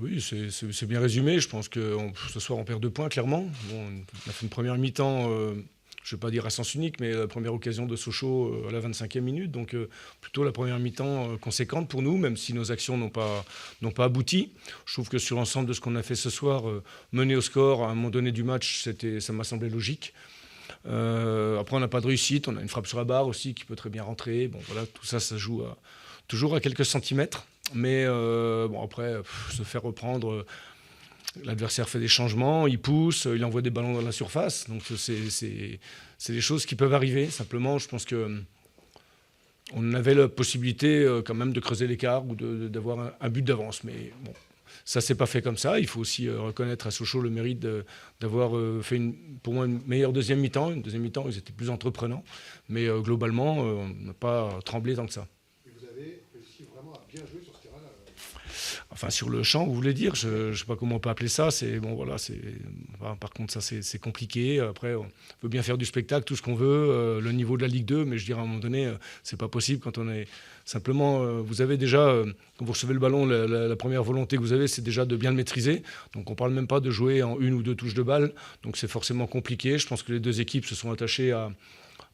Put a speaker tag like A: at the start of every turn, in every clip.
A: Oui, c'est bien résumé. Je pense que ce soir, on perd 2 points, clairement. Bon, on a fait une première mi-temps, je ne vais pas dire à sens unique, mais la première occasion de Sochaux à la 25e minute. Donc, plutôt la première mi-temps conséquente pour nous, même si nos actions n'ont pas abouti. Je trouve que sur l'ensemble de ce qu'on a fait ce soir, mener au score à un moment donné du match, ça m'a semblé logique. Après, on n'a pas de réussite. On a une frappe sur la barre aussi qui peut très bien rentrer. Bon, voilà, tout ça, ça joue toujours à quelques centimètres. Mais bon, après, se faire reprendre, l'adversaire fait des changements, il pousse, il envoie des ballons dans la surface. Donc, c'est des choses qui peuvent arriver. Simplement, je pense que on avait la possibilité quand même de creuser l'écart ou d'avoir un but d'avance. Mais bon, ça s'est pas fait comme ça. Il faut aussi reconnaître à Sochaux le mérite d'avoir fait, pour moi, une meilleure deuxième mi-temps. Une deuxième mi-temps, ils étaient plus entreprenants. Mais globalement, on n'a pas tremblé tant que ça.
B: Et vous avez réussi vraiment à bien jouer sur ce terrain-là.
A: Enfin, sur le champ, vous voulez dire, je ne sais pas comment on peut appeler ça. Bon, voilà, par contre, ça, c'est compliqué. Après, on veut bien faire du spectacle, tout ce qu'on veut, le niveau de la Ligue 2, mais je dirais à un moment donné, c'est pas possible quand on est simplement. Vous avez déjà, quand vous recevez le ballon, la première volonté que vous avez, c'est déjà de bien le maîtriser. Donc, on parle même pas de jouer en 1 ou 2 touches de balle. Donc, c'est forcément compliqué. Je pense que les deux équipes se sont attachées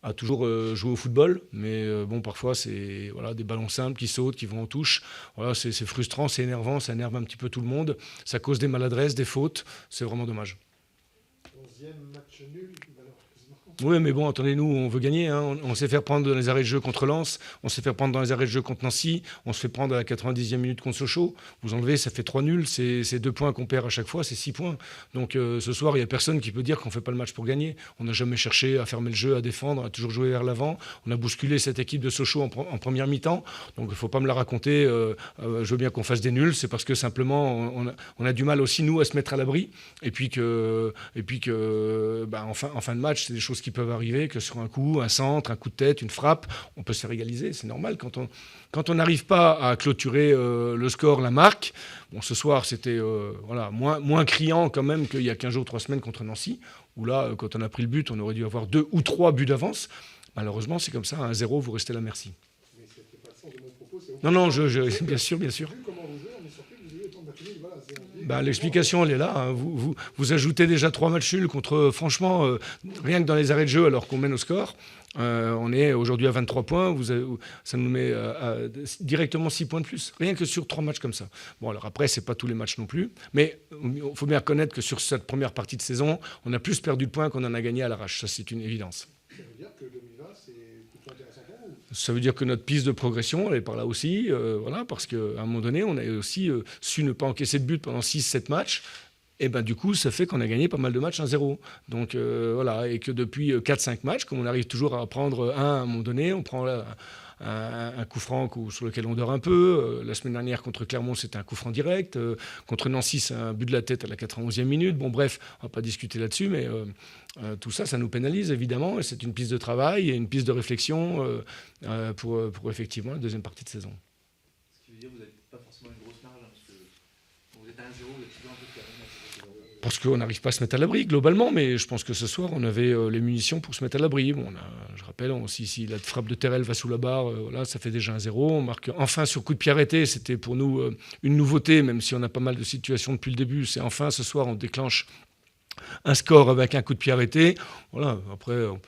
A: à toujours jouer au football, mais bon, parfois c'est voilà, des ballons simples qui sautent, qui vont en touche. Voilà, c'est frustrant, c'est énervant, ça énerve un petit peu tout le monde. Ça cause des maladresses, des fautes. C'est vraiment dommage.
B: 11e match nul, malheureusement.
A: Oui, mais bon, attendez, nous, on veut gagner. Hein. On s'est fait prendre dans les arrêts de jeu contre Lens, on s'est fait prendre dans les arrêts de jeu contre Nancy, on se fait prendre à la 90e minute contre Sochaux. Vous enlevez, ça fait 3 nuls. C'est 2 points qu'on perd à chaque fois, c'est 6 points. Donc ce soir, il n'y a personne qui peut dire qu'on ne fait pas le match pour gagner. On n'a jamais cherché à fermer le jeu, à défendre, on a toujours joué vers l'avant. On a bousculé cette équipe de Sochaux en première mi-temps. Donc il ne faut pas me la raconter. Je veux bien qu'on fasse des nuls, c'est parce que simplement, on a du mal aussi, nous, à se mettre à l'abri. Et puis que en fin de match, c'est des choses qui peuvent arriver, que sur un coup, un centre, un coup de tête, une frappe, on peut se faire égaliser, c'est normal. Quand on n'arrive pas à clôturer le score, la marque, bon, ce soir c'était voilà, moins criant quand même qu'il y a 15 jours, 3 semaines contre Nancy, où là, quand on a pris le but, on aurait dû avoir 2 ou 3 buts d'avance. Malheureusement, c'est comme ça, à 1-0, vous restez là, merci.
B: Mais ce n'était pas le sens de mon propos.
A: Non, bien sûr.
B: Vu comment vous jouez, on est surpris que vous ayez autant de matchs nuls. Voilà,
A: l'explication, elle est là. Hein. Vous ajoutez déjà 3 matchs nuls contre, franchement, rien que dans les arrêts de jeu, alors qu'on mène au score. On est aujourd'hui à 23 points. Ça nous met directement 6 points de plus. Rien que sur 3 matchs comme ça. Bon, alors après, c'est pas tous les matchs non plus. Mais il faut bien reconnaître que sur cette première partie de saison, on a plus perdu de points qu'on en a gagné à l'arrache. Ça, c'est une évidence.
B: Ça veut dire que 2020, c'est plutôt intéressant pour vous.
A: Ça veut dire que notre piste de progression, elle est par là aussi. Voilà, parce qu'à un moment donné, on a aussi su ne pas encaisser de but pendant 6-7 matchs. Et ben du coup, ça fait qu'on a gagné pas mal de matchs 1-0. Donc voilà, et que depuis 4-5 matchs, comme on arrive toujours à prendre un à un moment donné, on prend un coup franc sur lequel on dort un peu. La semaine dernière, contre Clermont, c'était un coup franc direct. Contre Nancy, c'est un but de la tête à la 91e minute. Bon, bref, on ne va pas discuter là-dessus, mais tout ça, ça nous pénalise, évidemment. Et c'est une piste de travail et une piste de réflexion pour effectivement la deuxième partie de saison.
C: Ce qui veut dire que vous n'avez pas forcément une grosse marge, hein, parce que quand vous êtes à 1-0, vous êtes toujours un peu fermé.
A: Parce qu'on n'arrive pas à se mettre à l'abri globalement, mais je pense que ce soir, on avait les munitions pour se mettre à l'abri. Bon, je rappelle, si la frappe de Terrel va sous la barre, voilà, ça fait déjà 1-0. On marque enfin sur coup de pied arrêté. C'était pour nous une nouveauté, même si on a pas mal de situations depuis le début. C'est enfin ce soir, on déclenche un score avec un coup de pied arrêté. Voilà. Après, on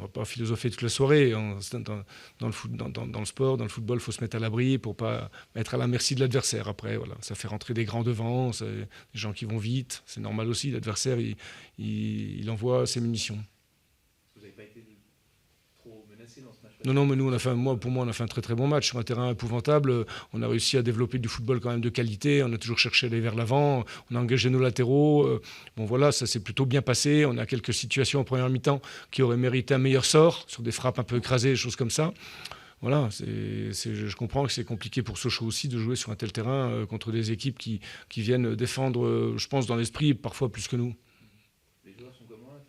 A: va pas philosopher toute la soirée. Dans le sport, dans le football, il faut se mettre à l'abri pour pas être à la merci de l'adversaire. Après, voilà, ça fait rentrer des grands devant, c'est des gens qui vont vite. C'est normal aussi. L'adversaire, il envoie ses munitions.
C: Vous n'avez pas été trop menacé dans ce match?
A: Non, mais nous, pour moi, on a fait un très très bon match sur un terrain épouvantable. On a réussi à développer du football quand même de qualité. On a toujours cherché à aller vers l'avant. On a engagé nos latéraux. Bon, voilà, ça s'est plutôt bien passé. On a quelques situations en première mi-temps qui auraient mérité un meilleur sort, sur des frappes un peu écrasées, des choses comme ça. Voilà, je comprends que c'est compliqué pour Sochaux aussi de jouer sur un tel terrain contre des équipes qui viennent défendre, je pense, dans l'esprit, parfois plus que nous.
C: Les joueurs sont comment?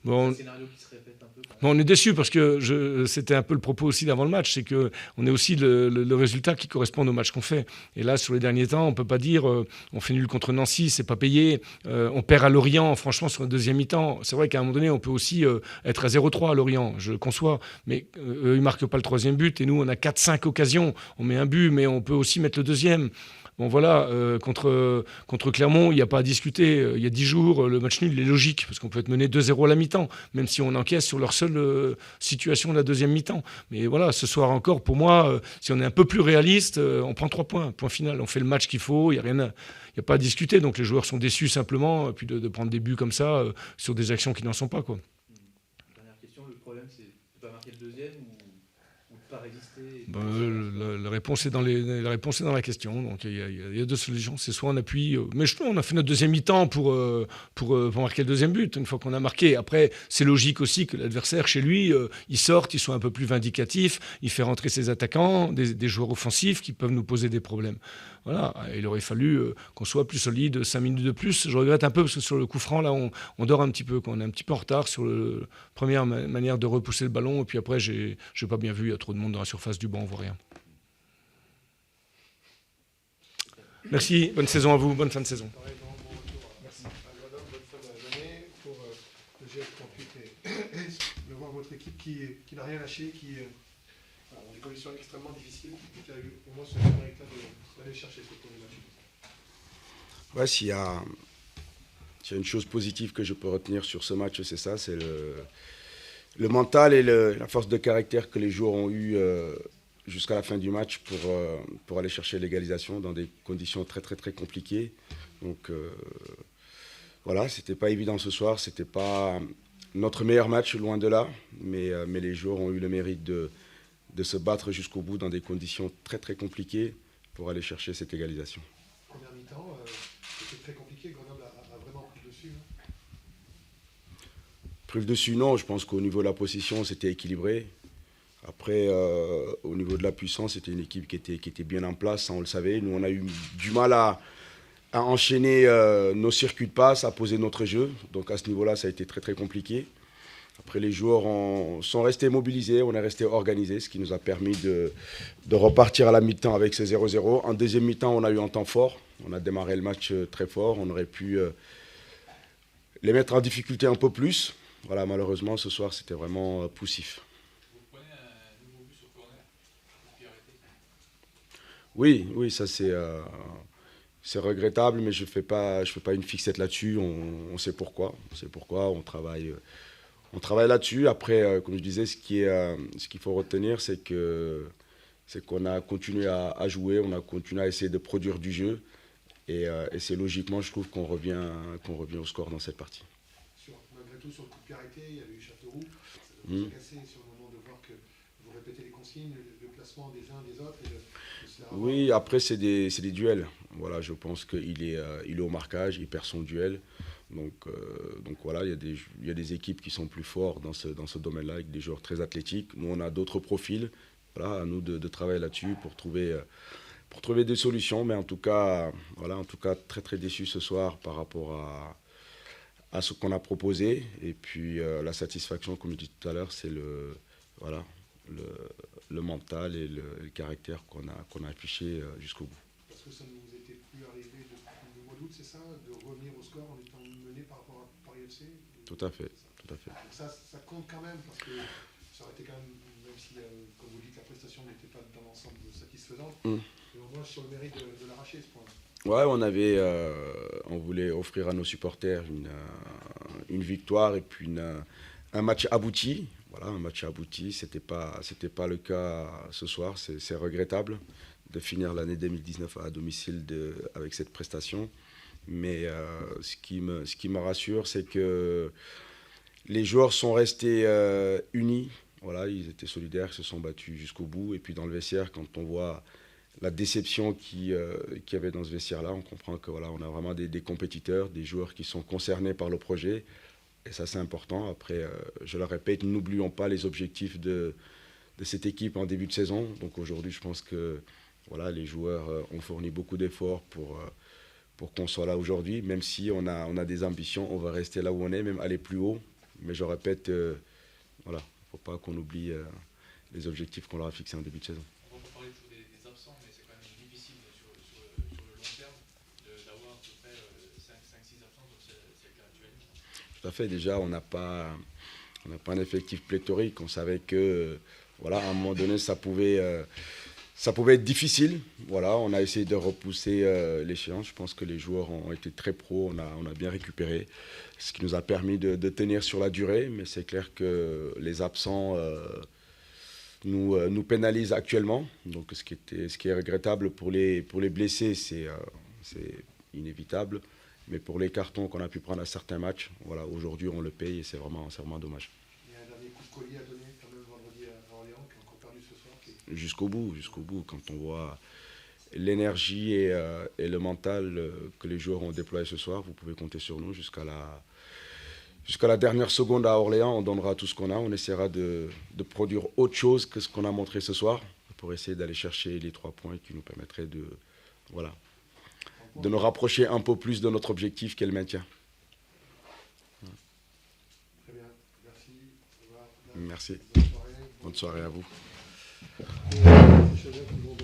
A: Bon,
C: un scénario qui se répète un peu.
A: bon, on est déçus parce que c'était un peu le propos aussi d'avant le match, c'est qu'on est aussi le résultat qui correspond au match qu'on fait. Et là, sur les derniers temps, on ne peut pas dire on fait nul contre Nancy, c'est pas payé, on perd à Lorient, franchement, sur le deuxième mi-temps. C'est vrai qu'à un moment donné, on peut aussi être à 0-3 à Lorient, je conçois, mais eux, ils ne marquent pas le troisième but et nous, on a 4-5 occasions. On met un but, mais on peut aussi mettre le deuxième. Bon voilà, contre Clermont, il n'y a pas à discuter. Il y a 10 jours, le match nul il est logique, parce qu'on peut être mené 2-0 à la mi-temps, même si on encaisse sur leur seule situation de la deuxième mi-temps. Mais voilà, ce soir encore, pour moi, si on est un peu plus réaliste, on prend 3 points, point final. On fait le match qu'il faut, il n'y a pas à discuter. Donc les joueurs sont déçus simplement, puis de prendre des buts comme ça sur des actions qui n'en sont pas, quoi.
C: Dernière question, le problème c'est de ne pas marquer le deuxième ou de ne pas résister
A: La réponse est dans la question. Donc il y a deux solutions. C'est soit on appuie, mais on a fait notre deuxième mi-temps pour marquer le deuxième but. Une fois qu'on a marqué, après c'est logique aussi que l'adversaire chez lui, il sorte, il soit un peu plus vindicatif, il fait rentrer ses attaquants, des joueurs offensifs qui peuvent nous poser des problèmes. Voilà, il aurait fallu qu'on soit plus solide, 5 minutes de plus. Je regrette un peu parce que sur le coup franc, là, on dort un petit peu. On est un petit peu en retard sur la première manière de repousser le ballon. Et puis après, j'ai pas bien vu, il y a trop de monde dans la surface du banc, on voit rien. Merci, bonne saison à vous, bonne fin de saison.
B: Merci. Bonne fin d'année pour le GF38 et de voir votre équipe qui n'a rien lâché, qui dans des conditions extrêmement difficiles, qui a eu au moins ce mérite-là d'aller chercher ce premier match.
D: Ouais, s'il y a une chose positive que je peux retenir sur ce match, c'est ça, c'est le mental et la force de caractère que les joueurs ont eu jusqu'à la fin du match pour aller chercher l'égalisation dans des conditions très très très compliquées. Donc voilà, c'était pas évident ce soir, c'était pas notre meilleur match, loin de là, mais les joueurs ont eu le mérite de se battre jusqu'au bout dans des conditions très très compliquées pour aller chercher cette égalisation.
B: Première mi-temps, c'était très compliqué, Grenoble a vraiment pris le dessus.
D: Pris le dessus, non, je pense qu'au niveau de la possession, c'était équilibré. Après, au niveau de la puissance, c'était une équipe qui était bien en place, ça, on le savait. Nous, on a eu du mal à enchaîner nos circuits de passe, à poser notre jeu. Donc à ce niveau-là, ça a été très très compliqué. Après, les joueurs sont restés mobilisés, on est resté organisés, ce qui nous a permis de repartir à la mi-temps avec ce 0-0. En deuxième mi-temps, on a eu un temps fort. On a démarré le match très fort. On aurait pu les mettre en difficulté un peu plus. Voilà, malheureusement, ce soir, c'était vraiment poussif.
E: Vous prenez un nouveau but sur corner,
D: Oui, ça c'est regrettable, mais je fais pas une fixette là-dessus. On sait pourquoi. On travaille là-dessus. Après, comme je disais, ce qu'il faut retenir, c'est qu'on a continué à jouer, on a continué à essayer de produire du jeu. Et c'est logiquement, je trouve, qu'on revient au score dans cette partie.
B: Malgré tout, sur le coup de pied arrêté, il y avait eu Châteauroux. Ça vous a cassé sur le moment de voir que vous répétez les consignes, le placement des uns des autres.
D: Oui, après, c'est des duels. Voilà, je pense qu'il est au marquage, il perd son duel. Donc voilà, il y a des équipes qui sont plus fortes dans ce domaine-là, avec des joueurs très athlétiques. Nous, on a d'autres profils. Voilà, à nous de travailler là-dessus pour trouver des solutions. Mais en tout cas, très très déçu ce soir par rapport à ce qu'on a proposé. Et puis la satisfaction, comme je disais tout à l'heure, c'est le mental et le caractère qu'on a affiché jusqu'au bout.
B: Parce que ça ne vous était plus arrivé depuis le mois d'août, c'est ça, de revenir au score en étant mené par rapport à Paris FC?
D: Tout à fait.
B: Donc ça compte quand même, parce que ça aurait été quand même si, comme vous dites, la prestation n'était pas dans l'ensemble satisfaisante, mais au moins sur le mérite de l'arracher, ce point.
D: Ouais, on voulait offrir à nos supporters une victoire et puis un match abouti. Voilà, un match abouti. C'était pas le cas ce soir. C'est regrettable de finir l'année 2019 à domicile avec cette prestation. Mais ce qui me rassure, c'est que les joueurs sont restés unis. Voilà, ils étaient solidaires, ils se sont battus jusqu'au bout. Et puis dans le vestiaire, quand on voit la déception qu'il y avait dans ce vestiaire-là, on comprend que voilà, on a vraiment des compétiteurs, des joueurs qui sont concernés par le projet. Et ça, c'est important. Après, je le répète, n'oublions pas les objectifs de cette équipe en début de saison. Donc aujourd'hui, je pense que voilà, les joueurs ont fourni beaucoup d'efforts pour qu'on soit là aujourd'hui. Même si on a des ambitions, on va rester là où on est, même aller plus haut. Mais je répète, voilà, il ne faut pas qu'on oublie les objectifs qu'on leur a fixés en début de saison.
E: On va pas parler toujours des absents, mais c'est quand même difficile sur le long terme d'avoir à peu près 5-6 absents, donc c'est le cas actuellement.
D: Tout à fait, déjà, on n'a pas un effectif pléthorique. On savait que, voilà, à un moment donné, ça pouvait être difficile. Voilà, on a essayé de repousser l'échéance. Je pense que les joueurs ont été très pros. On a bien récupéré, ce qui nous a permis de tenir sur la durée. Mais c'est clair que les absents nous pénalisent actuellement. Donc, ce qui est regrettable pour les blessés, c'est inévitable. Mais pour les cartons qu'on a pu prendre à certains matchs, voilà, aujourd'hui on le paye et c'est vraiment dommage.
B: Il y a un dernier coup de collier à donner quand même vendredi à Orléans, qui a encore perdu ce soir.
D: Jusqu'au bout, quand on voit l'énergie et le mental que les joueurs ont déployé ce soir, vous pouvez compter sur nous jusqu'à la dernière seconde à Orléans. On donnera tout ce qu'on a, on essaiera de produire autre chose que ce qu'on a montré ce soir pour essayer d'aller chercher les 3 points qui nous permettraient de nous rapprocher un peu plus de notre objectif qui est le maintien.
B: Très bien, merci.
D: Merci.
B: Bonne soirée.
D: Bonne soirée à vous.
B: Je vais toujours